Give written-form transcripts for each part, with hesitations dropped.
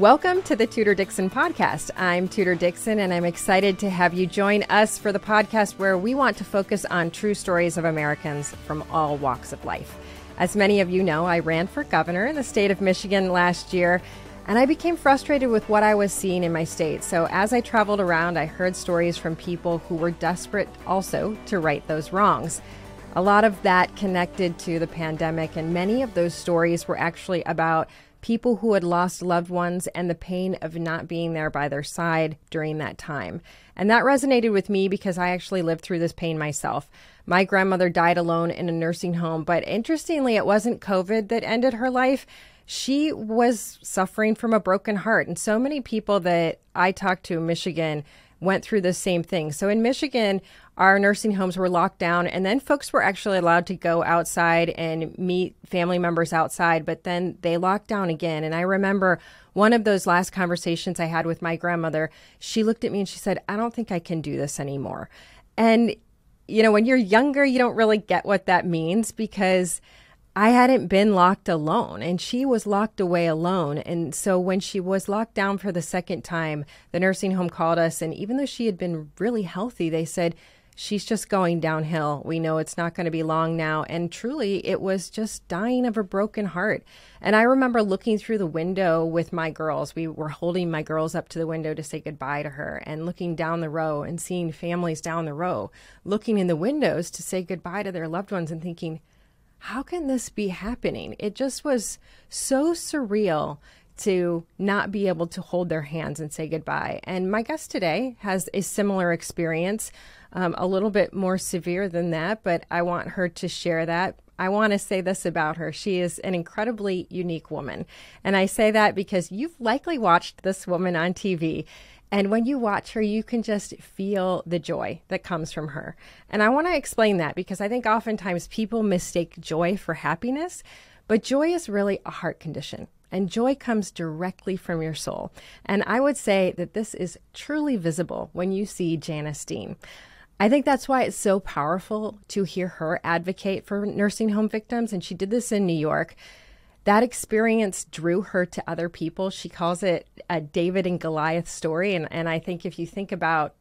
Welcome to the Tudor Dixon podcast. I'm Tudor Dixon, and I'm excited to have you join us for the podcast where we want to focus on true stories of Americans from all walks of life. As many of you know, I ran for governor in the state of Michigan last year, and I became frustrated with what I was seeing in my state. So as I traveled around, I heard stories from people who were desperate also to right those wrongs. A lot of that connected to the pandemic, and many of those stories were actually about people who had lost loved ones and the pain of not being there by their side during that time. And that resonated with me because I actually lived through this pain myself. My grandmother died alone in a nursing home, but interestingly, it wasn't COVID that ended her life. She was suffering from a broken heart. And so many people that I talked to in Michigan went through the same thing. So in Michigan, our nursing homes were locked down, and then folks were actually allowed to go outside and meet family members outside, but then they locked down again. And I remember one of those last conversations I had with my grandmother. She looked at me and she said, "I don't think I can do this anymore." And, you know, when you're younger, you don't really get what that means because I hadn't been locked alone, and she was locked away alone. And so when she was locked down for the second time, the nursing home called us. And even though she had been really healthy, they said, "She's just going downhill. We know it's not going to be long now." And truly, it was just dying of a broken heart. And I remember looking through the window with my girls. We were holding my girls up to the window to say goodbye to her, and looking down the row and seeing families down the row, looking in the windows to say goodbye to their loved ones and thinking, how can this be happening? It just was so surreal to not be able to hold their hands and say goodbye. And my guest today has a similar experience, a little bit more severe than that, but I want her to share that. I want to say this about her. She is an incredibly unique woman. And I say that because you've likely watched this woman on TV. And when you watch her, you can just feel the joy that comes from her. And I want to explain that because I think oftentimes people mistake joy for happiness, but joy is really a heart condition. And joy comes directly from your soul. And I would say that this is truly visible when you see Janice Dean. I think that's why it's so powerful to hear her advocate for nursing home victims. And she did this in New York. That experience drew her to other people. She calls it a David and Goliath story. And I think if you think about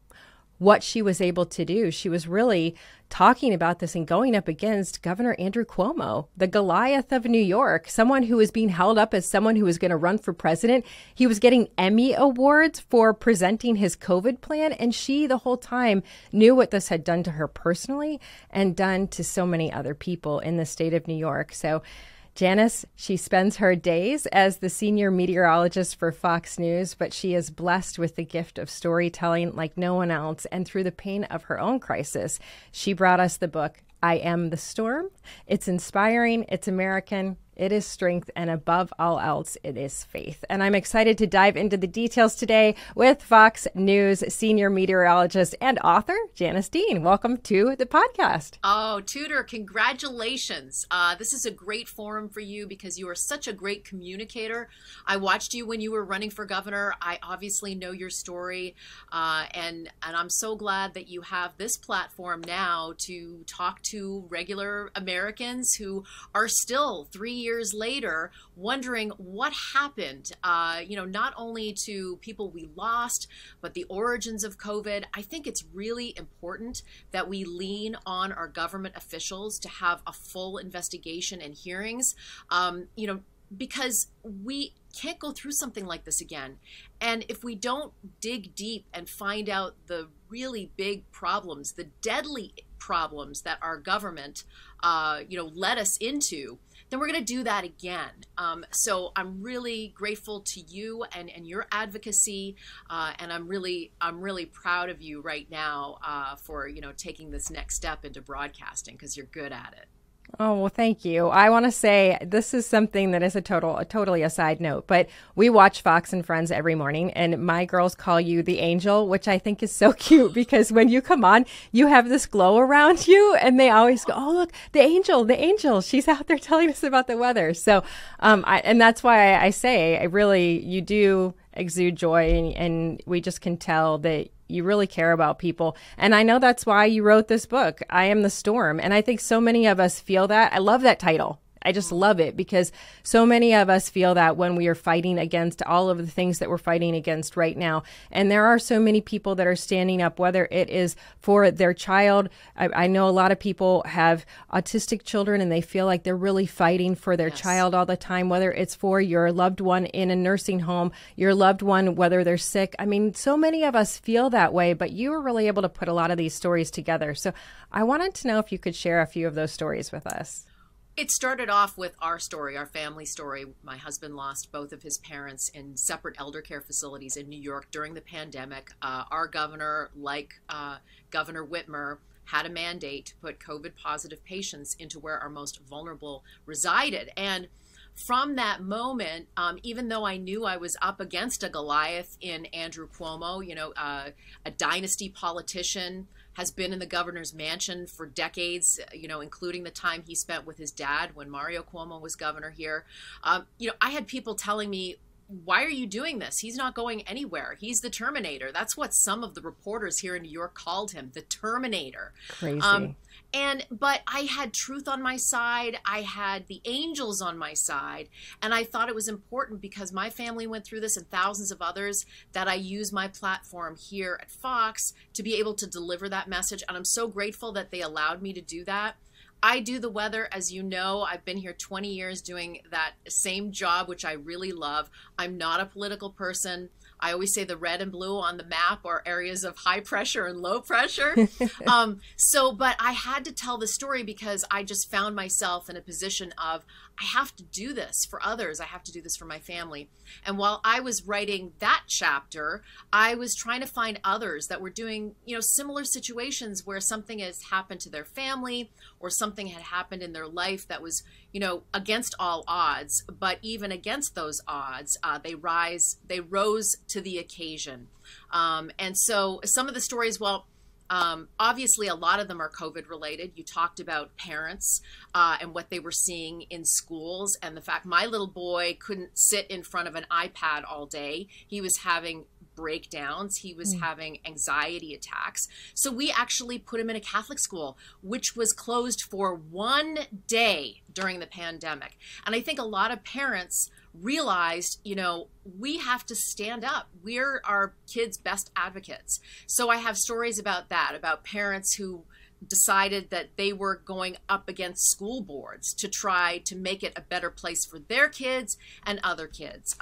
what she was able to do, she was really talking about this and going up against Governor Andrew Cuomo, the Goliath of New York, someone who was being held up as someone who was going to run for president. He was getting Emmy awards for presenting his COVID plan. And she, the whole time, knew what this had done to her personally and done to so many other people in the state of New York. So Janice, she spends her days as the senior meteorologist for Fox News, but she is blessed with the gift of storytelling like no one else. And through the pain of her own crisis, she brought us the book, I Am the Storm. It's inspiring, it's American, it is strength, and above all else, it is faith. And I'm excited to dive into the details today with Fox News senior meteorologist and author, Janice Dean. Welcome to the podcast. Oh, Tudor, congratulations. This is a great forum for you because you are such a great communicator. I watched you when you were running for governor. I obviously know your story, and I'm so glad that you have this platform now to talk to regular Americans who are still 3 years later wondering what happened, not only to people we lost, but the origins of COVID. I think it's really important that we lean on our government officials to have a full investigation and hearings, because we can't go through something like this again. And if we don't dig deep and find out the really big problems, the deadly problems that our government, led us into, then we're going to do that again. So I'm really grateful to you and your advocacy, and I'm really proud of you right now for taking this next step into broadcasting because you're good at it. Oh, well, thank you. I want to say this is something that is totally a side note, but we watch Fox and Friends every morning, and my girls call you the angel, which I think is so cute because when you come on, you have this glow around you, and they always go, "Oh, look, the angel, she's out there telling us about the weather." So, and that's why I say, you do exude joy, and we just can tell that you really care about people. And I know that's why you wrote this book, I Am the Storm. And I think so many of us feel that. I love that title. I just love it, because so many of us feel that when we are fighting against all of the things that we're fighting against right now. And there are so many people that are standing up, whether it is for their child. I know a lot of people have autistic children and they feel like they're really fighting for their child all the time, whether it's for your loved one in a nursing home, your loved one, whether they're sick. I mean, so many of us feel that way, but you were really able to put a lot of these stories together. So I wanted to know if you could share a few of those stories with us. It started off with our story, our family story. My husband lost both of his parents in separate elder care facilities in New York during the pandemic. Our governor, like Governor Whitmer, had a mandate to put COVID positive patients into where our most vulnerable resided. And from that moment, even though I knew I was up against a Goliath in Andrew Cuomo, a dynasty politician, has been in the governor's mansion for decades, including the time he spent with his dad when Mario Cuomo was governor here. I had people telling me, why are you doing this? He's not going anywhere. He's the Terminator. That's what some of the reporters here in New York called him, the Terminator. Crazy. But I had truth on my side. I had the angels on my side. And I thought it was important, because my family went through this and thousands of others, that I use my platform here at Fox to be able to deliver that message. And I'm so grateful that they allowed me to do that. I do the weather, as you know. I've been here 20 years doing that same job, which I really love. I'm not a political person. I always say the red and blue on the map are areas of high pressure and low pressure. But I had to tell the story, because I just found myself in a position of, I have to do this for others. I have to do this for my family. And while I was writing that chapter, I was trying to find others that were doing, similar situations where something has happened to their family or something had happened in their life that was, against all odds. But even against those odds, they rose to the occasion. And so some of the stories, obviously, a lot of them are COVID related. You talked about parents and what they were seeing in schools, and the fact my little boy couldn't sit in front of an iPad all day. He was having breakdowns. He was having anxiety attacks. So we actually put him in a Catholic school, which was closed for 1 day during the pandemic. And I think a lot of parents realized, we have to stand up. We're our kids' best advocates. So I have stories about that, about parents who decided that they were going up against school boards to try to make it a better place for their kids and other kids.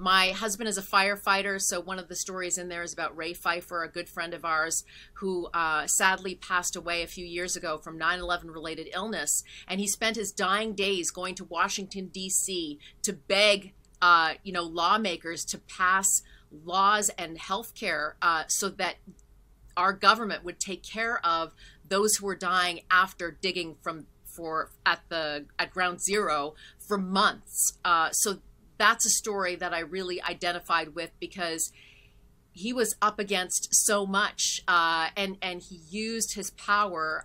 My husband is a firefighter, so one of the stories in there is about Ray Pfeiffer, a good friend of ours, who sadly passed away a few years ago from 9/11 related illness. And he spent his dying days going to Washington, D.C. to beg, lawmakers to pass laws and health care so that our government would take care of those who were dying after digging at ground zero for months. So that's a story that I really identified with, because he was up against so much, and he used his power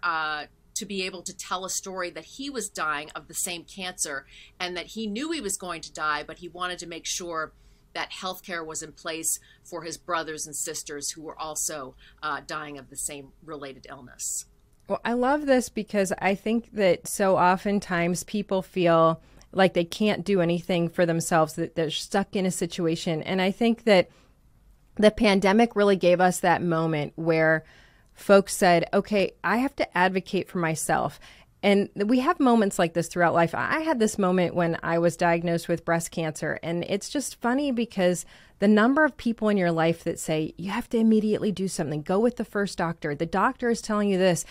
to be able to tell a story that he was dying of the same cancer, and that he knew he was going to die, but he wanted to make sure that healthcare was in place for his brothers and sisters who were also dying of the same related illness. Well, I love this, because I think that so oftentimes people feel like they can't do anything for themselves, that they're stuck in a situation. And I think that the pandemic really gave us that moment where folks said, okay, I have to advocate for myself. And we have moments like this throughout life. I had this moment when I was diagnosed with breast cancer. And it's just funny, because the number of people in your life that say, you have to immediately do something, go with the first doctor. The doctor is telling you this.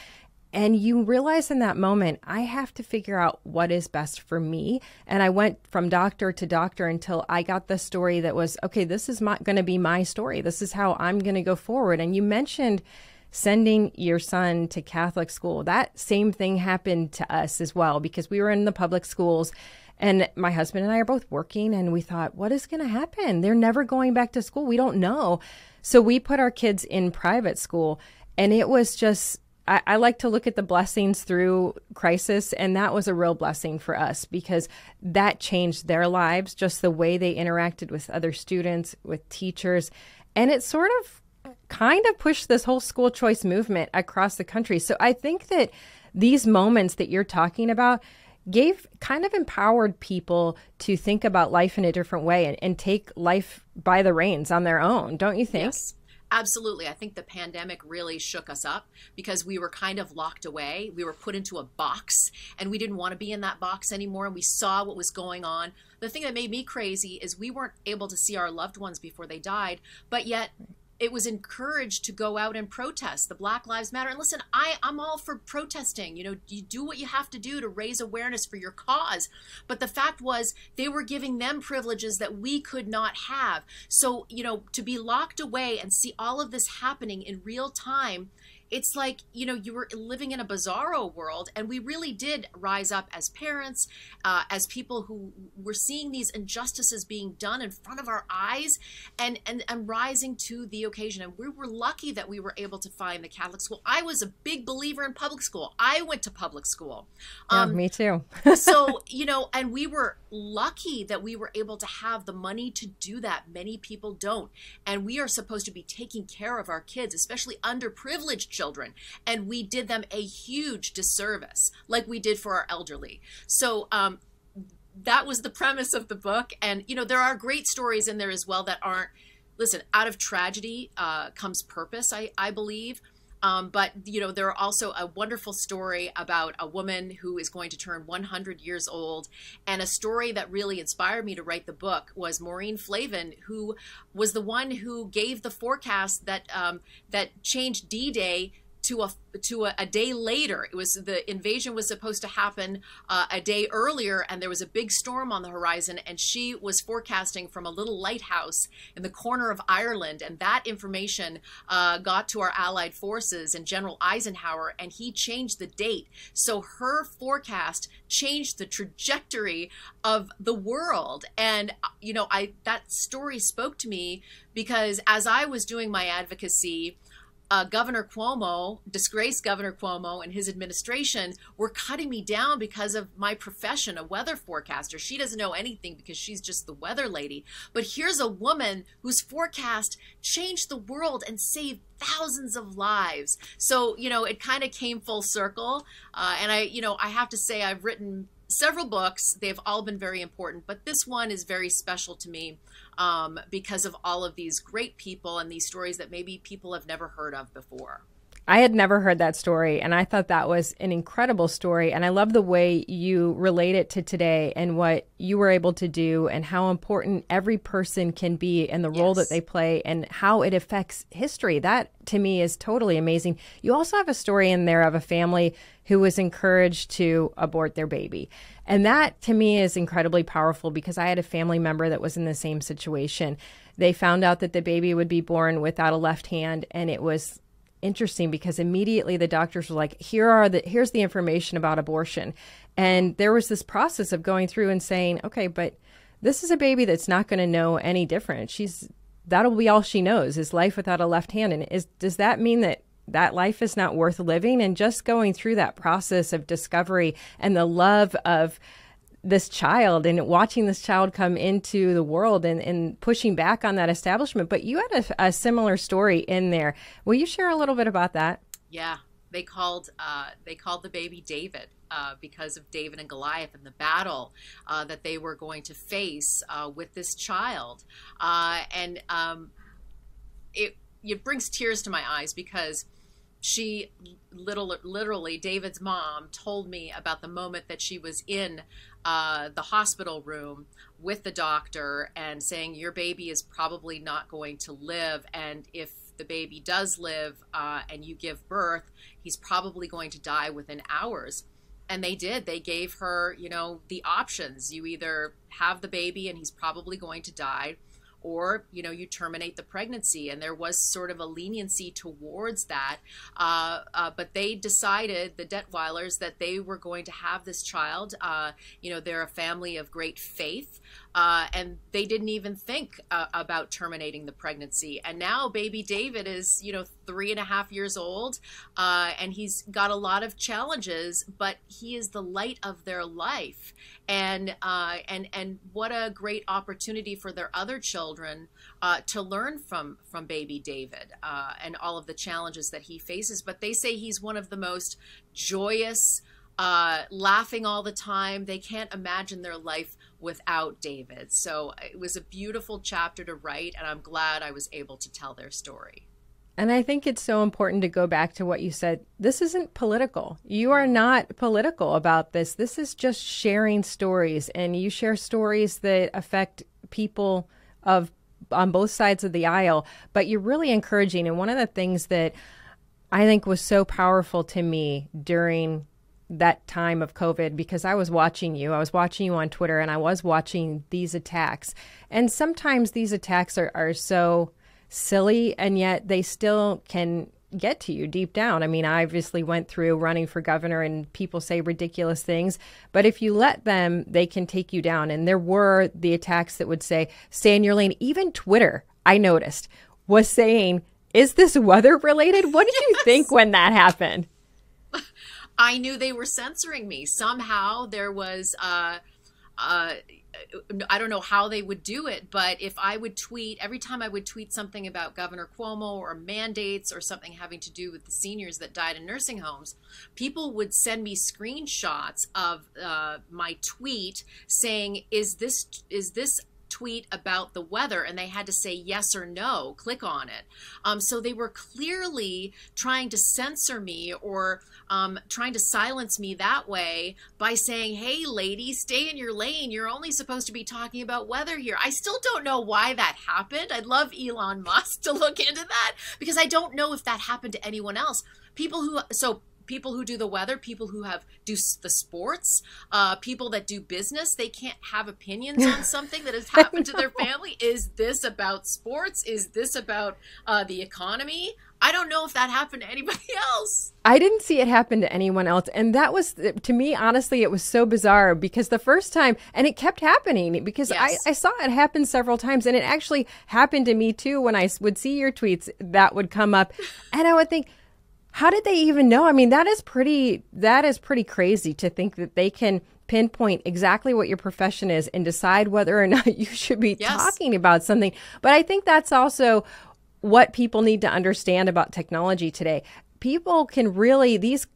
And you realize in that moment, I have to figure out what is best for me. And I went from doctor to doctor until I got the story that was, okay, this is going to be my story. This is how I'm going to go forward. And you mentioned sending your son to Catholic school. That same thing happened to us as well, because we were in the public schools. And my husband and I are both working, and we thought, what is going to happen? They're never going back to school. We don't know. So we put our kids in private school, and it was just, I like to look at the blessings through crisis, and that was a real blessing for us, because that changed their lives, just the way they interacted with other students, with teachers. And it sort of kind of pushed this whole school choice movement across the country. So I think that these moments that you're talking about, kind of empowered people to think about life in a different way and take life by the reins on their own, don't you think? Yes. Absolutely. I think the pandemic really shook us up because we were kind of locked away. We were put into a box and we didn't want to be in that box anymore. And we saw what was going on. The thing that made me crazy is we weren't able to see our loved ones before they died, but yet it was encouraged to go out and protest the Black Lives Matter. And listen, I'm all for protesting. You do what you have to do to raise awareness for your cause. But the fact was they were giving them privileges that we could not have. So, to be locked away and see all of this happening in real time, it's like, you were living in a bizarro world. And we really did rise up as parents, as people who were seeing these injustices being done in front of our eyes and rising to the occasion. And we were lucky that we were able to find the Catholic school. I was a big believer in public school. I went to public school. Yeah, me too. So, and we were lucky that we were able to have the money to do that. Many people don't. And we are supposed to be taking care of our kids, especially underprivileged children. And we did them a huge disservice, like we did for our elderly. So that was the premise of the book. And, there are great stories in there as well that aren't, listen, out of tragedy comes purpose, I believe. But, there are also a wonderful story about a woman who is going to turn 100 years old. And a story that really inspired me to write the book was Maureen Flavin, who was the one who gave the forecast that that changed D-Day to a day later. It was, the invasion was supposed to happen a day earlier, and there was a big storm on the horizon, and she was forecasting from a little lighthouse in the corner of Ireland, and that information got to our Allied forces and General Eisenhower, and he changed the date. So her forecast changed the trajectory of the world. And that story spoke to me because as I was doing my advocacy, Governor Cuomo, disgraced Governor Cuomo and his administration were cutting me down because of my profession, a weather forecaster. She doesn't know anything because she's just the weather lady. But here's a woman whose forecast changed the world and saved thousands of lives. So, it kind of came full circle. And I have to say I've written several books. They've all been very important, but this one is very special to me because of all of these great people and these stories that maybe people have never heard of before. I had never heard that story, and I thought that was an incredible story. And I love the way you relate it to today and what you were able to do and how important every person can be and the role that they play and how it affects history. That, to me, is totally amazing. You also have a story in there of a family who was encouraged to abort their baby. And that, to me, is incredibly powerful because I had a family member that was in the same situation. They found out that the baby would be born without a left hand, and it was interesting because immediately the doctors were like, here's the information about abortion. And there was this process of going through and saying, okay, but this is a baby that's not going to know any different. That'll be all she knows is life without a left hand. And does that mean that life is not worth living? And just going through that process of discovery and the love of this child and watching this child come into the world and pushing back on that establishment. But you had a similar story in there. Will you share a little bit about that? Yeah, they called the baby David because of David and Goliath and the battle that they were going to face with this child. It brings tears to my eyes because she literally, David's mom told me about the moment that she was in the hospital room with the doctor and saying, your baby is probably not going to live. And if the baby does live and you give birth, he's probably going to die within hours. And they did. They gave her, the options. You either have the baby and he's probably going to die, or, you terminate the pregnancy. And there was sort of a leniency towards that. But they decided, the Detweilers, that they were going to have this child. They're a family of great faith. And they didn't even think about terminating the pregnancy. And now baby David is, 3.5 years old. And he's got a lot of challenges, but he is the light of their life. And what a great opportunity for their other children to learn from baby David and all of the challenges that he faces. But they say he's one of the most joyous, laughing all the time. They can't imagine their life without David. So it was a beautiful chapter to write, and I'm glad I was able to tell their story. And I think it's so important to go back to what you said. This isn't political. You are not political about this. This is just sharing stories, and you share stories that affect people on both sides of the aisle, but you're really encouraging. And one of the things that I think was so powerful to me during that time of COVID, because I was watching you on Twitter, and I was watching these attacks. And sometimes these attacks are so silly, and yet they still can get to you deep down. I mean, I obviously went through running for governor, and people say ridiculous things, but if you let them, they can take you down. And there were the attacks that would say, stay in your lane. Even Twitter, I noticed, was saying, is this weather related? What did you think when that happened? I knew they were censoring me. Somehow there was, I don't know how they would do it, but if I would tweet, every time I would tweet something about Governor Cuomo or mandates or something having to do with the seniors that died in nursing homes, people would send me screenshots of my tweet saying, is this tweet about the weather? And they had to say yes or no, click on it. So they were clearly trying to censor me or trying to silence me that way by saying, hey, lady, stay in your lane. You're only supposed to be talking about weather here. I still don't know why that happened. I'd love Elon Musk to look into that, because I don't know if that happened to anyone else. People who do the weather, people who do the sports, people that do business, they can't have opinions on something that has happened to their family. Is this about sports? Is this about the economy? I don't know if that happened to anybody else. I didn't see it happen to anyone else. And that was, to me, honestly, it was so bizarre, because the first time, and it kept happening, because Yes. I saw it happen several times. And it actually happened to me too. When I would see your tweets, that would come up, and I would think, how did they even know? I mean, that is pretty crazy to think that they can pinpoint exactly what your profession is and decide whether or not you should be Yes. talking about something. But I think that's also what people need to understand about technology today. People can really, these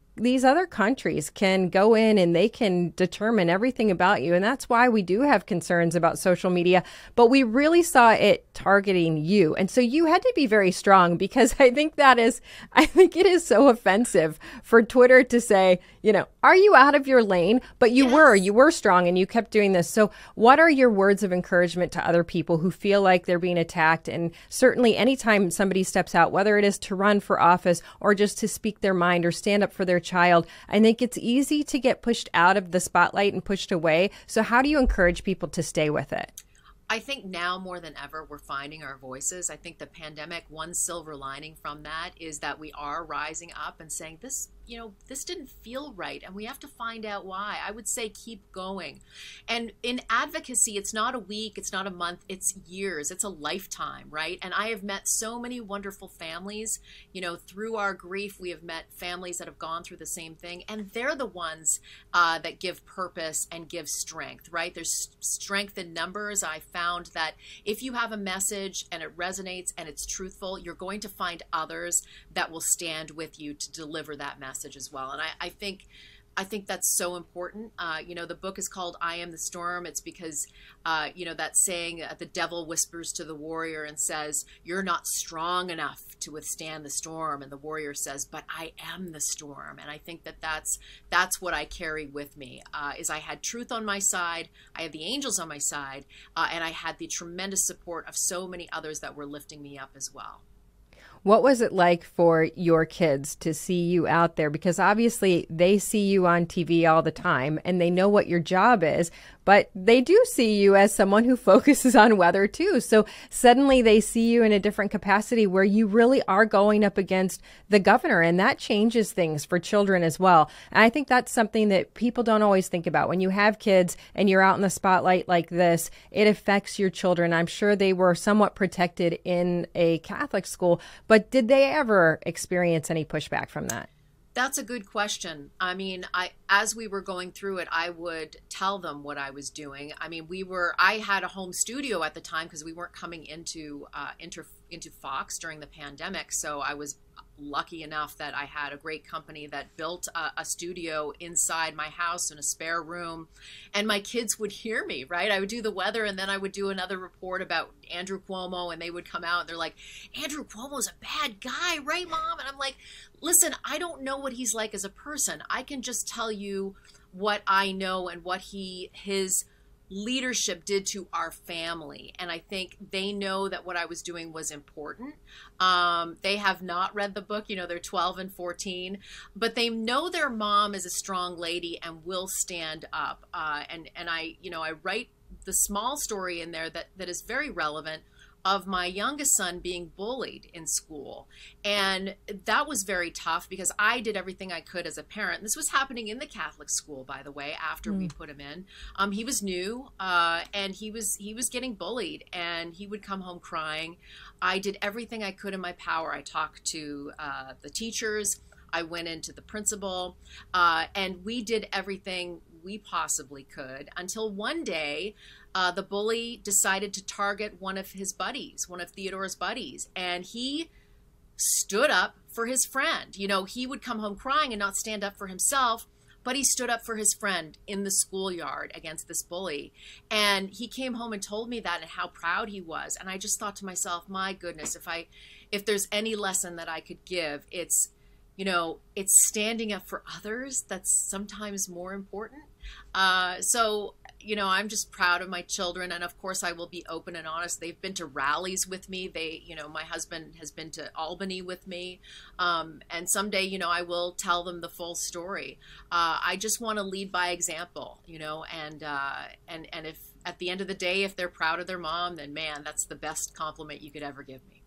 other countries can go in and they can determine everything about you. And that's why we do have concerns about social media. But we really saw it targeting you. And so you had to be very strong, because I think it is so offensive for Twitter to say, are you out of your lane? But you were strong, and you kept doing this. So what are your words of encouragement to other people who feel like they're being attacked? And certainly anytime somebody steps out, whether it is to run for office or just to speak their mind or stand up for their child, I think it's easy to get pushed out of the spotlight and pushed away. So how do you encourage people to stay with it? I think now more than ever, we're finding our voices. I think the pandemic, one silver lining from that is that we are rising up and saying this, this didn't feel right, and we have to find out why. I would say keep going. And in advocacy, it's not a week, it's not a month, it's years, it's a lifetime, right? And I have met so many wonderful families, through our grief, we have met families that have gone through the same thing, and they're the ones that give purpose and give strength, right? There's strength in numbers. I found that if you have a message and it resonates and it's truthful, you're going to find others that will stand with you to deliver that message as well. And I think that's so important. The book is called I Am the Storm. It's because, that saying, the devil whispers to the warrior and says, you're not strong enough to withstand the storm. And the warrior says, but I am the storm. And I think that's what I carry with me, is I had truth on my side. I had the angels on my side. And I had the tremendous support of so many others that were lifting me up as well. What was it like for your kids to see you out there? Because obviously they see you on TV all the time and they know what your job is, but they do see you as someone who focuses on weather too. So suddenly they see you in a different capacity where you really are going up against the governor, and that changes things for children as well. And I think that's something that people don't always think about. When you have kids and you're out in the spotlight like this, it affects your children. I'm sure they were somewhat protected in a Catholic school, but did they ever experience any pushback from that? That's a good question. I mean, as we were going through it, I would tell them what I was doing. I mean, I had a home studio at the time because we weren't coming into Fox during the pandemic. So I was lucky enough that I had a great company that built a studio inside my house in a spare room, and my kids would hear me, right? I would do the weather, and then I would do another report about Andrew Cuomo, and they would come out and they're like, Andrew Cuomo's a bad guy, right, Mom? And I'm like, listen, I don't know what he's like as a person. I can just tell you what I know and what his leadership did to our family. And I think they know that what I was doing was important. They have not read the book, they're 12 and 14, but they know their mom is a strong lady and will stand up. And I write the small story in there that is very relevant of my youngest son being bullied in school. And that was very tough because I did everything I could as a parent. This was happening in the Catholic school, by the way, after we put him in. He was new, and he was getting bullied, and he would come home crying. I did everything I could in my power. I talked to the teachers. I went into the principal, and we did everything we possibly could until one day the bully decided to target one of Theodore's buddies, and he stood up for his friend. He would come home crying and not stand up for himself, but he stood up for his friend in the schoolyard against this bully. And he came home and told me that and how proud he was. And I just thought to myself, my goodness, if there's any lesson that I could give, it's standing up for others that's sometimes more important. So I'm just proud of my children. And of course I will be open and honest. They've been to rallies with me. My husband has been to Albany with me. And someday, I will tell them the full story. I just want to lead by example, and if at the end of the day, if they're proud of their mom, then man, that's the best compliment you could ever give me.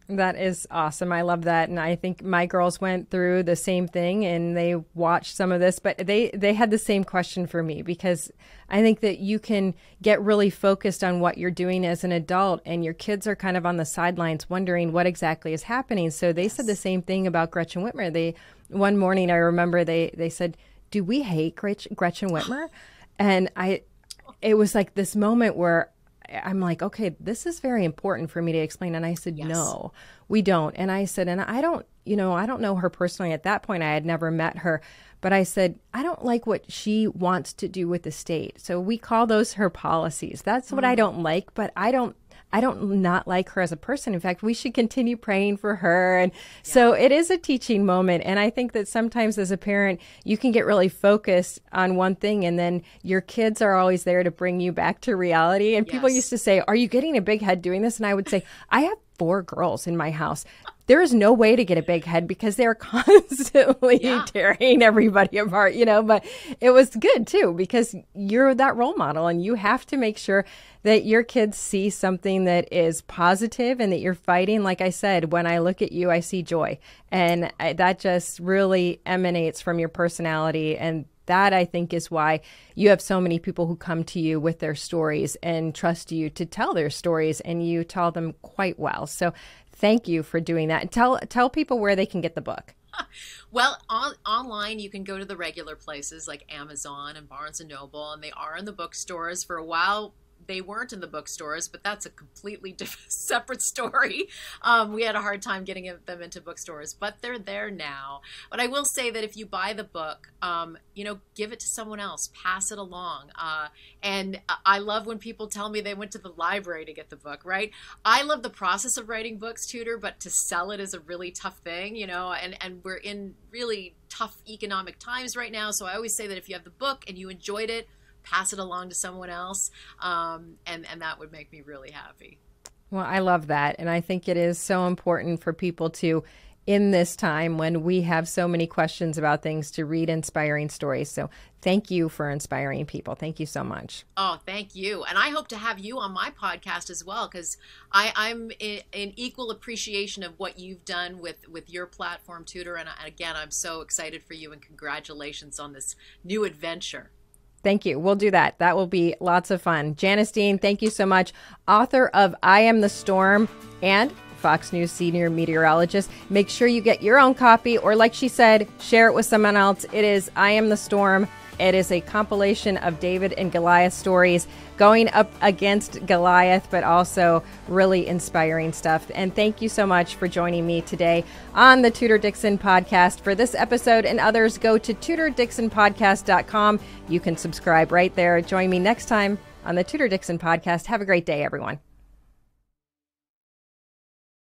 That is awesome. I love that. And I think my girls went through the same thing and they watched some of this, but they had the same question for me, because I think that you can get really focused on what you're doing as an adult and your kids are kind of on the sidelines wondering what exactly is happening. So they said the same thing about Gretchen Whitmer. One morning I remember they said, "Do we hate Gretchen Whitmer?" And it was like this moment where I'm like, okay, this is very important for me to explain. And I said, no, we don't. And I said, and I don't know her personally. At that point, I had never met her. But I said, I don't like what she wants to do with the state. So we call those her policies. That's what I don't like, but I don't not like her as a person. In fact, we should continue praying for her. And so it is a teaching moment. And I think that sometimes as a parent, you can get really focused on one thing and then your kids are always there to bring you back to reality. And people used to say, are you getting a big head doing this? And I would say, I have 4 girls in my house. There is no way to get a big head because they're constantly tearing everybody apart, but it was good too, because you're that role model and you have to make sure that your kids see something that is positive and that you're fighting. Like I said, when I look at you, I see joy, and that just really emanates from your personality. And that, I think, is why you have so many people who come to you with their stories and trust you to tell their stories, and you tell them quite well. So thank you for doing that. And tell people where they can get the book. Well, online, you can go to the regular places like Amazon and Barnes & Noble, and they are in the bookstores. For a while, they weren't in the bookstores, but that's a completely separate story. We had a hard time getting them into bookstores, but they're there now. But I will say that if you buy the book, give it to someone else, pass it along. And I love when people tell me they went to the library to get the book, right? I love the process of writing books, Tudor, but to sell it is a really tough thing, and we're in really tough economic times right now. So I always say that if you have the book and you enjoyed it, pass it along to someone else, and that would make me really happy. Well, I love that. And I think it is so important for people to, in this time when we have so many questions about things, to read inspiring stories. So thank you for inspiring people. Thank you so much. Oh, thank you. And I hope to have you on my podcast as well, because I'm in equal appreciation of what you've done with your platform, Tudor. And again, I'm so excited for you, and congratulations on this new adventure. Thank you. We'll do that. That will be lots of fun. Janice Dean, thank you so much. Author of I Am the Storm and Fox News senior meteorologist. Make sure you get your own copy, or like she said, share it with someone else. It is I Am the Storm, It is a compilation of David and Goliath stories going up against Goliath, but also really inspiring stuff. And thank you so much for joining me today on the Tudor Dixon podcast. For this episode and others, go to TudorDixonPodcast.com. You can subscribe right there. Join me next time on the Tudor Dixon podcast. Have a great day, everyone.